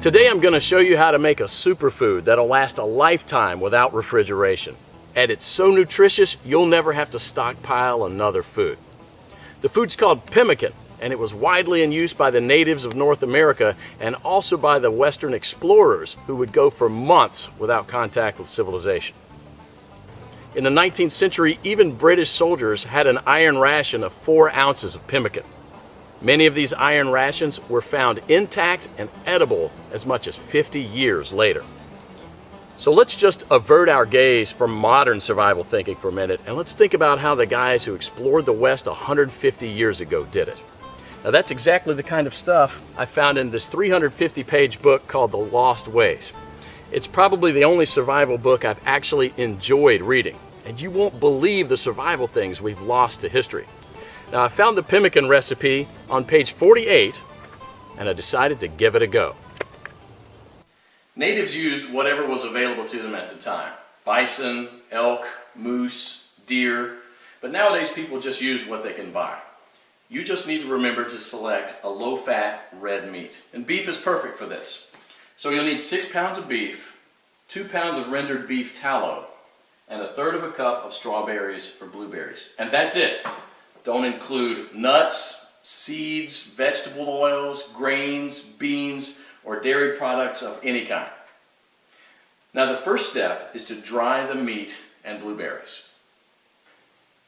Today I'm going to show you how to make a superfood that'll last a lifetime without refrigeration. And it's so nutritious, you'll never have to stockpile another food. The food's called pemmican, and it was widely in use by the natives of North America and also by the Western explorers who would go for months without contact with civilization. In the 19th century, even British soldiers had an iron ration of 4 ounces of pemmican. Many of these iron rations were found intact and edible as much as 50 years later. So let's just avert our gaze from modern survival thinking for a minute, and let's think about how the guys who explored the West 150 years ago did it. Now that's exactly the kind of stuff I found in this 350-page book called The Lost Ways. It's probably the only survival book I've actually enjoyed reading, and you won't believe the survival things we've lost to history. Now I found the pemmican recipe on page 48, and I decided to give it a go. Natives used whatever was available to them at the time. Bison, elk, moose, deer, but nowadays people just use what they can buy. You just need to remember to select a low-fat red meat, and beef is perfect for this. So you'll need 6 pounds of beef, 2 pounds of rendered beef tallow, and 1/3 cup of strawberries or blueberries. And that's it. Don't include nuts, seeds, vegetable oils, grains, beans, or dairy products of any kind. Now the first step is to dry the meat and blueberries.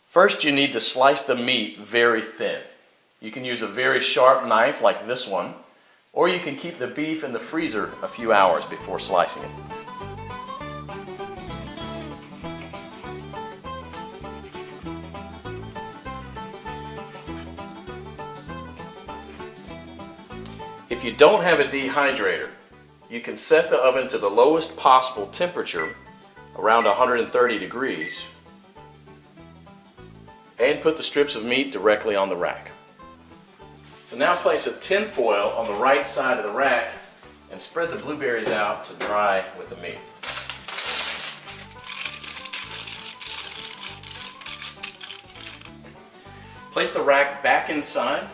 First you need to slice the meat very thin. You can use a very sharp knife like this one, or you can keep the beef in the freezer a few hours before slicing it. If you don't have a dehydrator, you can set the oven to the lowest possible temperature, around 130 degrees, and put the strips of meat directly on the rack. So now place a tin foil on the right side of the rack and spread the blueberries out to dry with the meat. Place the rack back inside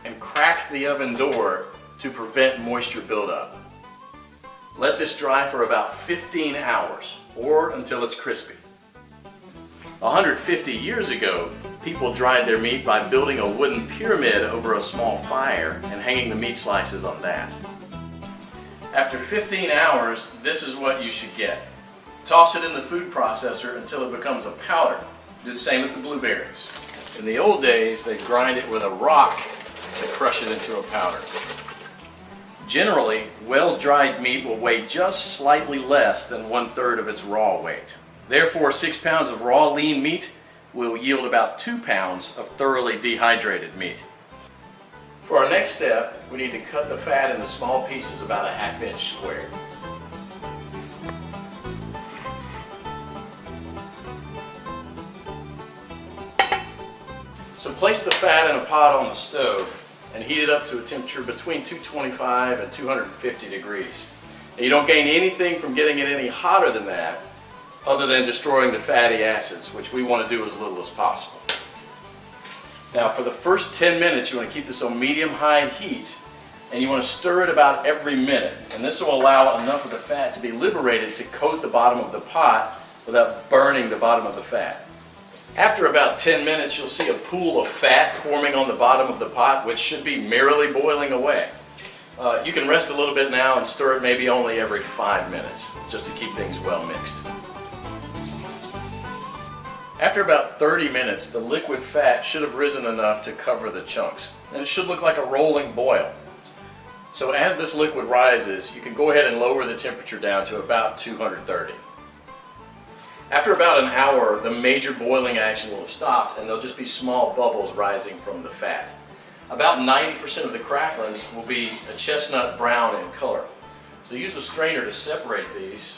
and crack the oven door to prevent moisture buildup. Let this dry for about 15 hours or until it's crispy. 150 years ago, people dried their meat by building a wooden pyramid over a small fire and hanging the meat slices on that. After 15 hours, this is what you should get. Toss it in the food processor until it becomes a powder. Do the same with the blueberries. In the old days, they grind it with a rock to crush it into a powder. Generally, well-dried meat will weigh just slightly less than 1/3 of its raw weight. Therefore, 6 pounds of raw lean meat will yield about 2 pounds of thoroughly dehydrated meat. For our next step, we need to cut the fat into small pieces about a 1/2 inch square. So place the fat in a pot on the stove and heat it up to a temperature between 225 and 250 degrees. Now, you don't gain anything from getting it any hotter than that, other than destroying the fatty acids, which we want to do as little as possible. Now for the first 10 minutes you want to keep this on medium-high heat, and you want to stir it about every minute, and this will allow enough of the fat to be liberated to coat the bottom of the pot without burning the bottom of the fat. After about 10 minutes you'll see a pool of fat forming on the bottom of the pot, which should be merrily boiling away. You can rest a little bit now and stir it maybe only every 5 minutes, just to keep things well mixed. After about 30 minutes, the liquid fat should have risen enough to cover the chunks, and it should look like a rolling boil. So as this liquid rises, you can go ahead and lower the temperature down to about 230. After about an hour, the major boiling action will have stopped, and there'll just be small bubbles rising from the fat. About 90% of the cracklings will be a chestnut brown in color. So use a strainer to separate these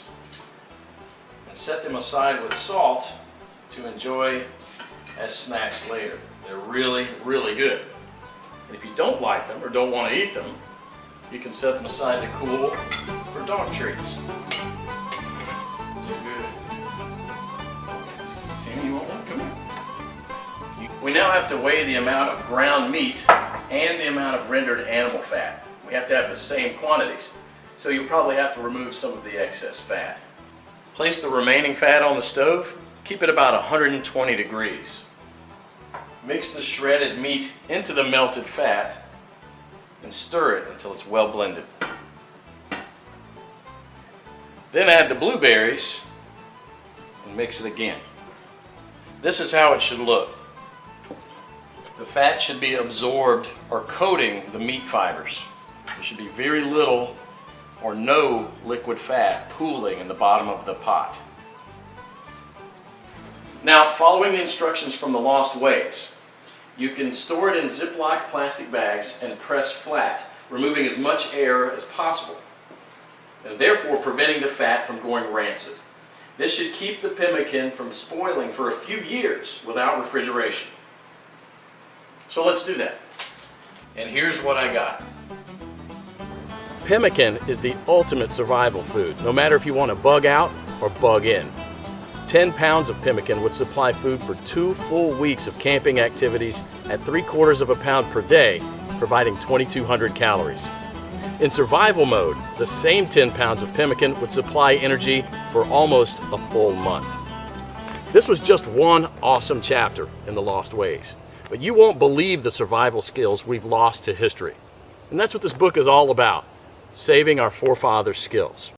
and set them aside with salt to enjoy as snacks later. They're really, really good. And if you don't like them or don't want to eat them, you can set them aside to cool for dog treats. They're good. See, you want one? Come here. We now have to weigh the amount of ground meat and the amount of rendered animal fat. We have to have the same quantities, so you'll probably have to remove some of the excess fat. Place the remaining fat on the stove. Keep it about 120 degrees. Mix the shredded meat into the melted fat and stir it until it's well blended. Then add the blueberries and mix it again. This is how it should look. The fat should be absorbed or coating the meat fibers. There should be very little or no liquid fat pooling in the bottom of the pot. Now, following the instructions from the Lost Ways, you can store it in Ziploc plastic bags and press flat, removing as much air as possible, and therefore preventing the fat from going rancid. This should keep the pemmican from spoiling for a few years without refrigeration. So let's do that. And here's what I got. Pemmican is the ultimate survival food, no matter if you want to bug out or bug in. 10 pounds of pemmican would supply food for 2 full weeks of camping activities at 3/4 of a pound per day, providing 2,200 calories. In survival mode, the same 10 pounds of pemmican would supply energy for almost a full month. This was just one awesome chapter in the Lost Ways, but you won't believe the survival skills we've lost to history. And that's what this book is all about, saving our forefathers' skills.